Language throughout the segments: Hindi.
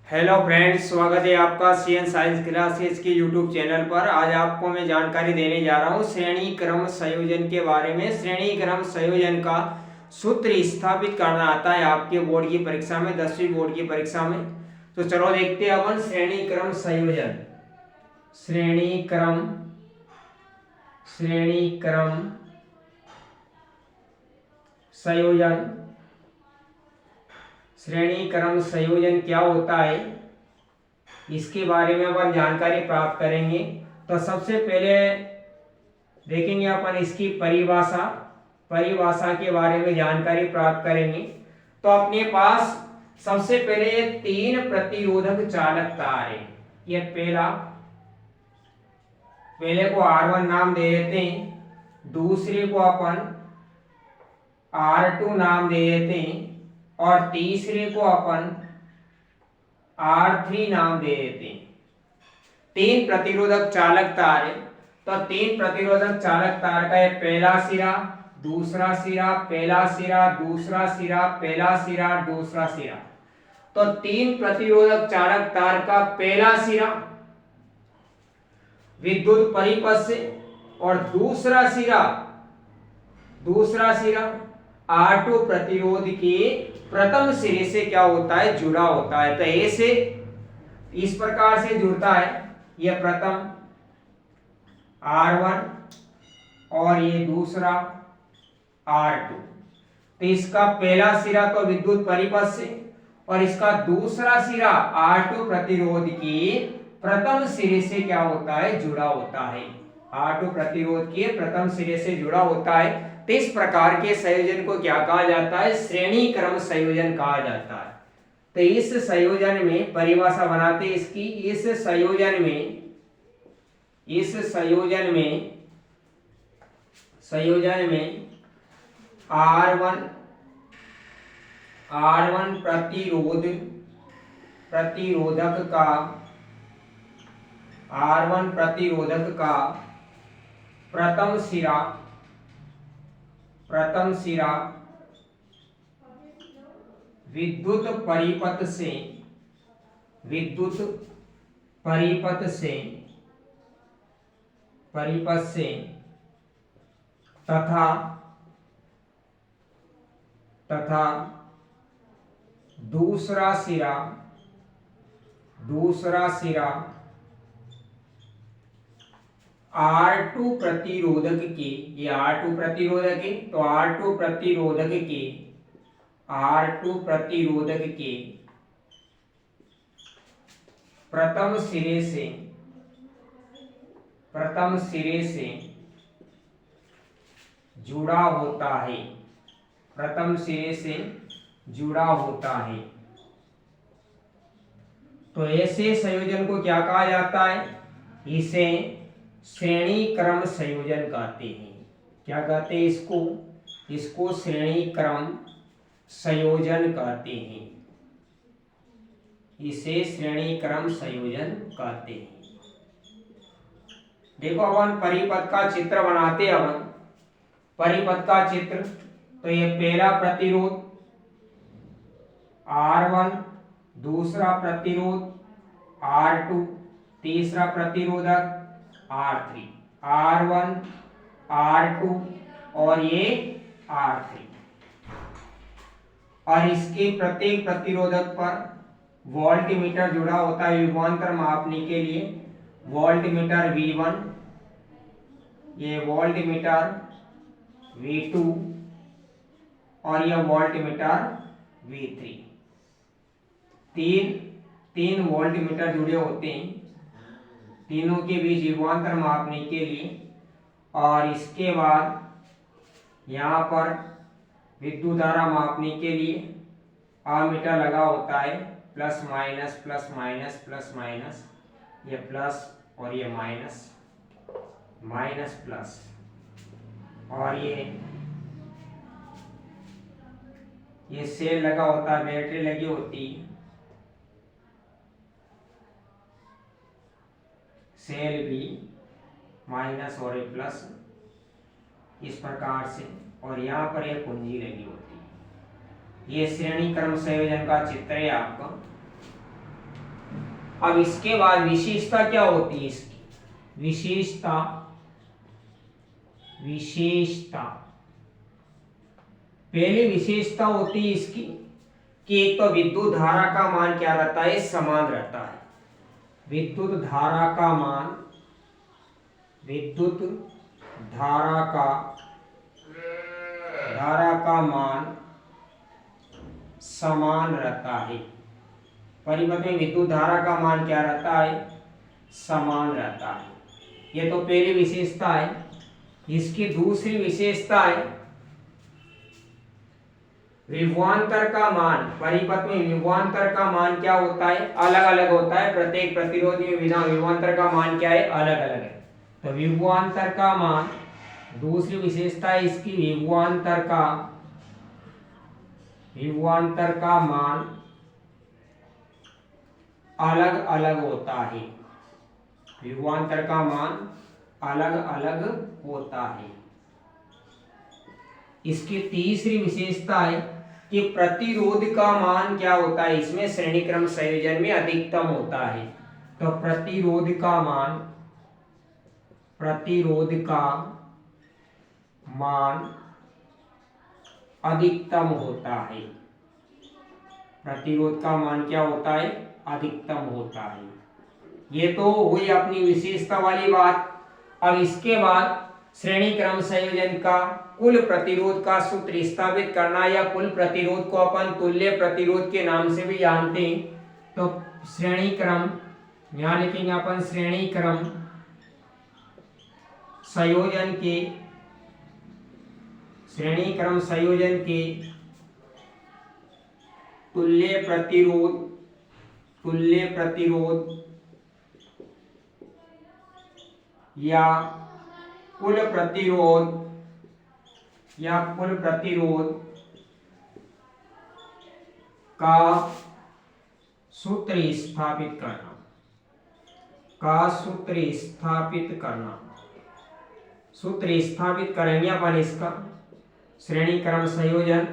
हेलो फ्रेंड्स, स्वागत है आपका सीएन साइंस क्लासेस के यूट्यूब चैनल पर। आज आपको मैं जानकारी देने जा रहा हूँ श्रेणी क्रम संयोजन के बारे में। श्रेणी क्रम संयोजन का सूत्र स्थापित करना आता है आपके बोर्ड की परीक्षा में, 10वीं बोर्ड की परीक्षा में। तो चलो देखते हैं अपन श्रेणी क्रम संयोजन। श्रेणी क्रम संयोजन श्रेणी क्रम संयोजन क्या होता है, इसके बारे में अपन जानकारी प्राप्त करेंगे। तो सबसे पहले देखेंगे अपन इसकी परिभाषा के बारे में जानकारी प्राप्त करेंगे। तो अपने पास सबसे पहले 3 प्रतिरोधक चालक तार है। ये पहले को R1 नाम दे देते हैं, दूसरे को अपन R2 नाम दे देते हैं और तीसरे को अपन R3 नाम दे देते हैं। 3 प्रतिरोधक चालक तार है। तो 3 प्रतिरोधक चालक तार का पहला सिरा, दूसरा सिरा, पहला सिरा, दूसरा सिरा, पहला सिरा, दूसरा सिरा। तो 3 प्रतिरोधक चालक तार का पहला सिरा विद्युत परिपथ से और दूसरा सिरा R2 प्रतिरोध के प्रथम सिरे से क्या होता है, जुड़ा होता है। तो ऐसे इस प्रकार से जुड़ता है, यह प्रथम R1 और ये दूसरा R2। तो इसका पहला सिरा तो विद्युत परिपथ से और इसका दूसरा सिरा R2 प्रतिरोध के प्रथम सिरे से क्या होता है, जुड़ा होता है। R2 प्रतिरोध के प्रथम सिरे से जुड़ा होता है। तो इस प्रकार के संयोजन को क्या कहा जाता है, श्रेणी क्रम संयोजन कहा जाता है। तो इस संयोजन में परिभाषा बनाते इसकी, इस संयोजन में R1 प्रतिरोधक का प्रथम सिरा विद्युत परिपथ से तथा दूसरा सिरा R2 प्रतिरोधक के, ये R2 प्रतिरोधक है, तो R2 प्रतिरोधक के प्रथम सिरे से जुड़ा होता है। तो ऐसे संयोजन को क्या कहा जाता है, इसे श्रेणी क्रम संयोजन कहते हैं। क्या कहते हैं इसको श्रेणी क्रम संयोजन कहते हैं। इसे श्रेणी क्रम संयोजन कहते हैं। देखो अपन परिपथ का चित्र बनाते हैं। अपन परिपथ का चित्र, तो ये पहला प्रतिरोध R1, दूसरा प्रतिरोध R2, तीसरा प्रतिरोधक R3, R1, R2 और ये R3। और इसके प्रत्येक प्रतिरोधक पर वोल्टमीटर जुड़ा होता है विभवांतर मापने के लिए। वोल्टमीटर V1, ये वोल्टमीटर V2 और यह वोल्टमीटर V3। तीन वोल्टमीटर जुड़े होते हैं तीनों के बीच विभवांतर मापने के लिए। और इसके बाद यहाँ पर विद्युत धारा मापने के लिए अमीटर लगा होता है, plus minus plus minus plus minus, ये प्लस और ये माइनस, माइनस प्लस, और ये सेल लगा होता है, बैटरी लगी होती है, सेल भी माइनस और ये प्लस, इस प्रकार से। और यहाँ पर एक कुंजी लगी होती है। ये श्रेणी क्रम संयोजन का चित्र है आपका। अब इसके बाद विशेषता क्या होती है इसकी? विशेषता पहली विशेषता होती है इसकी कि एक तो विद्युत धारा का मान क्या रहता है? समान रहता है। विद्युत धारा का मान समान रहता है। परिपथ में विद्युत धारा का मान क्या रहता है? समान रहता है। ये तो पहली विशेषता है। इसकी दूसरी विशेषता है विभवांतर का मान। परिपथ में विभवांतर का मान क्या होता है? अलग अलग होता है। प्रत्येक प्रतिरोध में विभवांतर का मान क्या है? अलग अलग है। तो विभवांतर का मान, दूसरी विशेषता है इसकी विभवांतर का मान अलग अलग होता है। विभवांतर का मान अलग अलग होता है। इसकी तीसरी विशेषता है कि प्रतिरोध का मान क्या होता है? इसमें श्रेणी क्रम संयोजन में अधिकतम होता है। तो प्रतिरोध का मान अधिकतम होता है। प्रतिरोध का मान क्या होता है? अधिकतम होता है। ये तो हुई अपनी विशेषता वाली बात। अब इसके बाद श्रेणी क्रम संयोजन का कुल प्रतिरोध का सूत्र स्थापित करना, या कुल प्रतिरोध को अपन तुल्य प्रतिरोध के नाम से भी जानते हैं। तो श्रेणी क्रम, यहां लिखेंगे अपन श्रेणी क्रम संयोजन के तुल्य प्रतिरोध या कुल प्रतिरोध का सूत्र स्थापित करना। सूत्र स्थापित करेंगे अपन इसका। श्रेणी क्रम संयोजन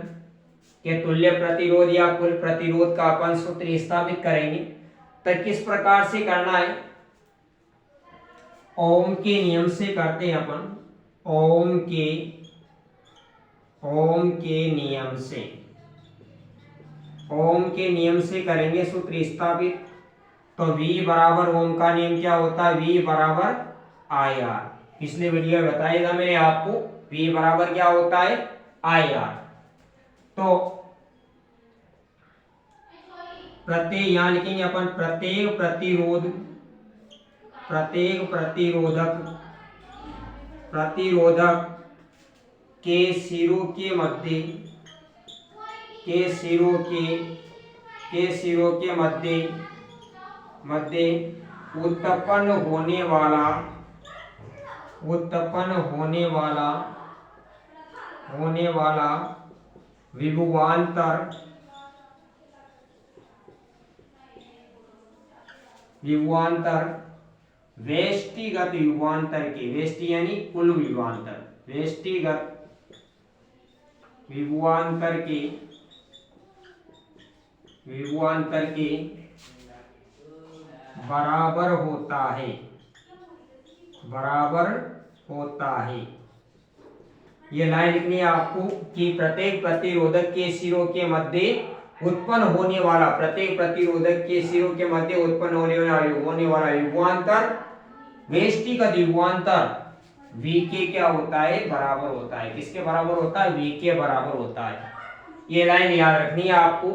के तुल्य प्रतिरोध या कुल प्रतिरोध का अपन सूत्र स्थापित करेंगे। तो किस प्रकार से करना है? ओम के नियम से करते हैं अपन। ओम के नियम से करेंगे सूत्र स्थापित। तो V बराबर ओम का नियम क्या होता है? V बराबर IR। पिछले वीडियो में बताया था मैंने आपको, V बराबर क्या होता है? IR। तो प्रत्येक, यहां लिखेंगे अपन प्रत्येक प्रतिरोधक के सिरों के मध्य उत्पन्न होने वाला विभवांतर व्यष्टिगत विभवांतर के, व्यष्टि यानी कुल विभवांतर, व्यष्टिगत विभवांतर के बराबर होता है। ये लाइन लिखनी है आपको कि प्रत्येक प्रतिरोधक के सिरों के मध्य उत्पन्न होने वाला, विभवांतर व्यष्टिगत विभवांतर V के क्या होता है? बराबर होता है। किसके बराबर होता है? V के बराबर होता है। ये लाइन याद रखनी है आपको।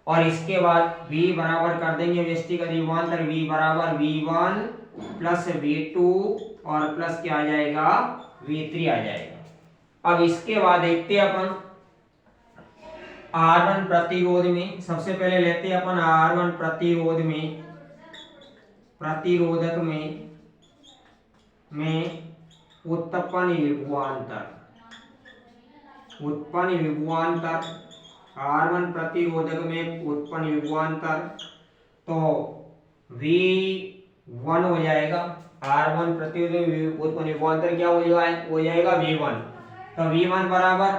और इसके बाद V बराबर कर देंगे व्यष्टिगत विभवांतर, V बराबर V1 प्लस V2 और प्लस क्या आ जाएगा? V3 आ जाएगा। अब इसके बाद देखते हैं अपन R1 प्रतिरोध में। सबसे पहले लेते हैं अपन R1 प्रतिरोधक में उत्पन्न विभवांतर, R1 प्रतिरोधक में उत्पन्न विभवांतर तो V1 हो जाएगा। R1 प्रतिरोधक में उत्पन्न विभवांतर क्या हो जाएगा? V1। तो V1 बराबर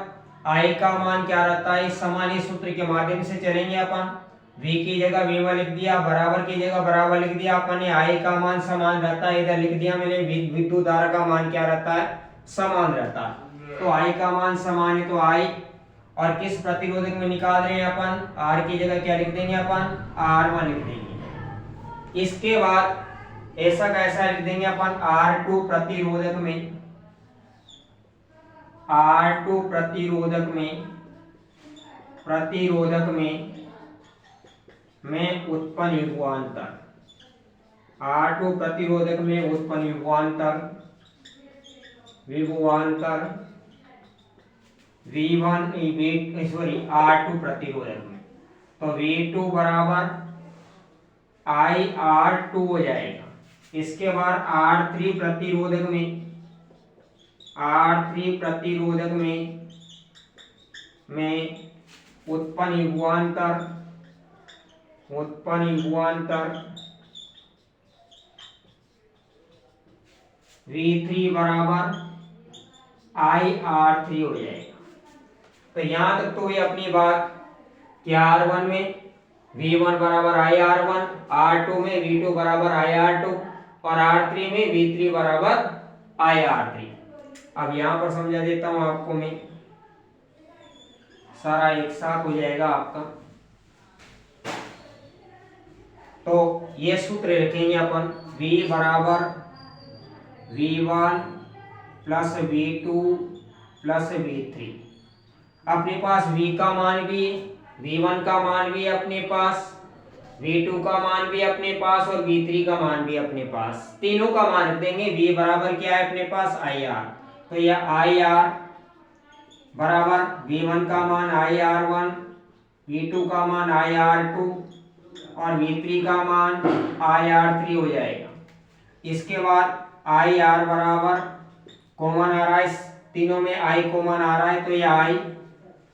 I का मान क्या रहता है? सामान्य सूत्र के माध्यम से चलेंगे अपन। V की जगह V1 लिख दिया, बराबर की जगह बराबर लिख दिया अपन ने। I का मान समान रहता है, इधर लिख दिया मैंने। विद्युत धारा का मान क्या रहता है, समान रहता है। तो I का मान समान है तो I, और किस प्रतिरोधक में निकाल रहे हैं अपन, R की जगह क्या लिख देंगे अपन, R1 लिख देंगे। इसके बाद ऐसा कैसा लिख देंगे अपन, R2 प्रतिरोधक में, R2 प्रतिरोधक में उत्पन्न विभवांतर, R2 प्रतिरोधक में उत्पन्न विभवांतर V1 R2 प्रतिरोधक में, तो V2 बराबर IR2 हो जाएगा। इसके बाद R3 प्रतिरोधक में उत्पन्न विभवांतर V3 बराबर IR3 हो जाएगा। तो यहां तक तो ये अपनी बात कि R1 में V1 बराबर IR1, R2 में V2 बराबर IR2 और R3 में V3 बराबर IR3। अब यहां पर समझा देता हूं आपको मैं, सारा एक साथ हो जाएगा आपका। तो ये सूत्र लिखेंगे अपन, V बराबर V1 plus V2 plus V3। अपने पास V का मान भी है, V1 का मान भी है अपने पास, V2 का मान भी अपने पास और V3 का मान भी अपने पास। तीनों का मान रख देंगे। V बराबर क्या है अपने पास, IR। तो यह IR बराबर V1 का मान IR1, V2 का मान IR2 और V3 का मान IR3 हो जाएगा। इसके बाद IR बराबर कॉमन आ रहा है, तीनों में I कॉमन आ रहा है तो यह I,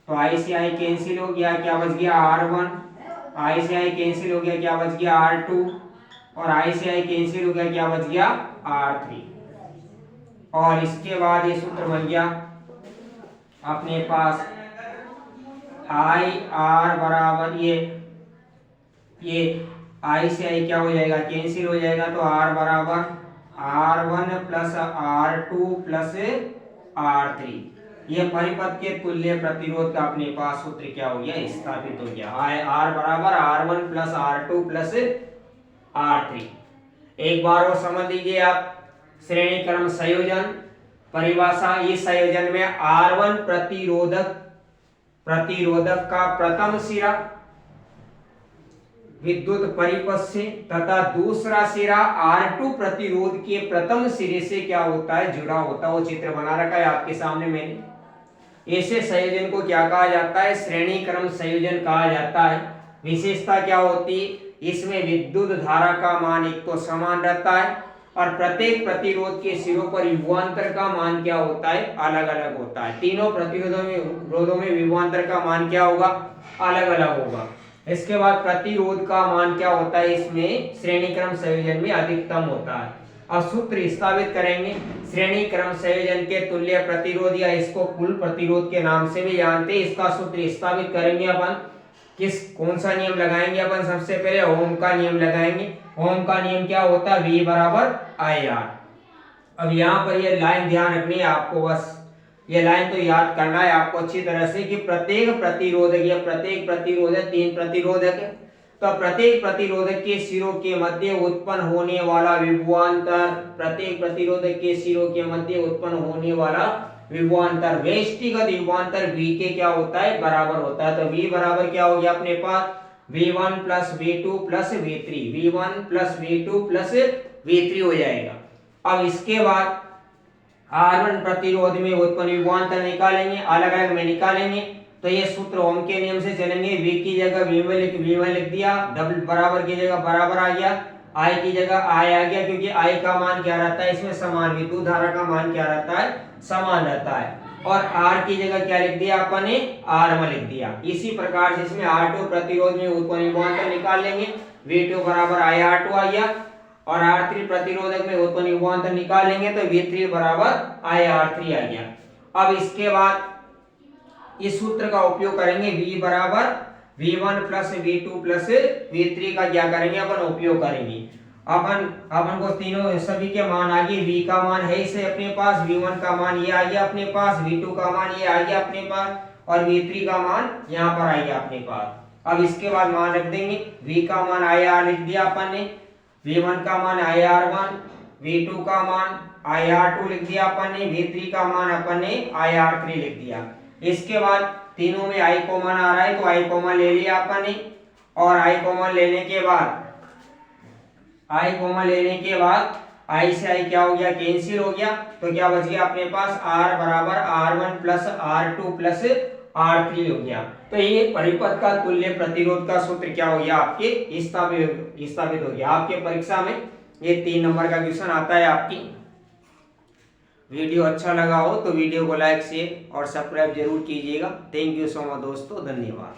तो I से I कैंसिल हो गया, क्या बच गया R1, I से I कैंसिल हो गया, क्या बच गया R2 और I से I कैंसिल हो गया, क्या बच गया R3। और इसके बाद ये सूत्र बन गया अपने पास IR बराबर ये I से I क्या हो जाएगा, कैंसिल हो जाएगा, तो R बराबर R1 plus R2 plus R3। ये परिपथ के तुल्य प्रतिरोध का अपने पास सूत्र क्या हो गया, स्थापित हो गया। R बराबर R1 plus R2 plus R3। एक बार और समझ लीजिए आप, श्रेणी क्रम संयोजन परिभाषा। इस संयोजन में R1 प्रतिरोधक का प्रथम सिरा विद्युत परिपथ से तथा दूसरा सिरा R2 प्रतिरोध के प्रथम सिरे से क्या होता है, जुड़ा होता है। वो चित्र बना रखा है आपके सामने मैंने। ऐसे संयोजन को क्या कहा जाता है, श्रेणी क्रम संयोजन कहा जाता है। विशेषता क्या होती है, इसमें विद्युत धारा का मान एक तो समान रहता है और प्रत्येक प्रतिरोध के सिरों पर विभवांतर का मान क्या होता है, अलग अलग होता है। तीनों प्रतिरोधों में विभवांतर का मान क्या होगा, अलग अलग होगा। इसके बाद प्रतिरोध का मान क्या होता है, इसमें श्रेणी क्रम संयोजन में अधिकतम होता है। अब सूत्र स्थापित करेंगे। श्रेणी क्रम संयोजन के तुल्य प्रतिरोध या इसको कुल प्रतिरोध के नाम से भी जानते हैं। इसका सूत्र स्थापित करेंगे अपन। कौन सा नियम लगाएंगे अपन, सबसे पहले ओम का नियम लगाएंगे। ओम का नियम क्या होता है, V बराबर IR। अब यहाँ पर ये लाइन ध्यान रखनी है आपको, बस ये लाइन तो याद करना है आपको अच्छी तरह से कि प्रत्येक प्रतिरोधक या प्रत्येक प्रतिरोधक 3 प्रतिरोधक है, तो प्रत्येक प्रतिरोधक के सिरों के मध्य उत्पन्न होने वाला विभवांतर, प्रत्येक प्रतिरोधक के सिरों के मध्य उत्पन्न होने वाला विभवांतर, व्यष्टिगत विभवांतर V के क्या होता है, बराबर होता है। तो V बराबर क्या हो गया अपने पास, V1 plus V2 plus V3, V1 plus V2 plus V3 हो जाएगा। अब इसके बाद R1 प्रतिरोध में उत्पन्न विभवांतर निकालेंगे, अलग अलग में निकालेंगे। तो ये सूत्र ओम के नियम से चलेंगे। V की जगह V1 लिख दिया, डबल बराबर की जगह बराबर आ गया, I की जगह I आ गया, क्योंकि I का मान क्या रहता है, इसमें समान विद्युत धारा का मान क्या रहता है, समान रहता है। और R की जगह क्या लिख दिया अपन ने, R1 लिख दिया। इसी प्रकार से इसमें R2 प्रतिरोध में उत्पन्न विभवांतर निकाल लेंगे। V2 बराबर IR2 आ गया और R3 प्रतिरोधक में उत्पन्न विभवांतर निकाल लेंगे तो V3 बराबर IR3 आ गया। अब इसके बाद इस सूत्र का उपयोग करेंगे, V बराबर V1 plus V2 plus V3 का क्या करेंगे अपन उपयोग करेंगे। अपन को तीनों सभी के मान आ गए। V का मान है इसे अपने पास, V1 का मान ये आ गया अपने पास, V2 का मान ये आ गया अपने पास और V3 का मान यहाँ पर आ गया अपने पास। अब इसके बाद मान रख देंगे। V का मान IR लिख दिया अपन ने, V1 का मान IR1, V2 का मान IR2 लिख दिया अपन ने, V3 का मान अपन ने IR3 लिख दिया। इसके बाद तीनों में I कॉमन आ रहा है तो I कॉमन ले लिया अपन ने और I कॉमन लेने के बाद I से I क्या हो गया, कैंसिल हो गया। तो क्या बच गया अपने पास, R बराबर R1 plus R2 plus R3 हो गया। तो ये परिपथ का तुल्य प्रतिरोध का सूत्र क्या हो गया, आपके स्थापित हो गया। आपके परीक्षा में ये 3 नंबर का क्वेश्चन आता है। आपकी वीडियो अच्छा लगा हो तो वीडियो को लाइक शेयर और सब्सक्राइब जरूर कीजिएगा। थैंक यू सो मच दोस्तों, धन्यवाद।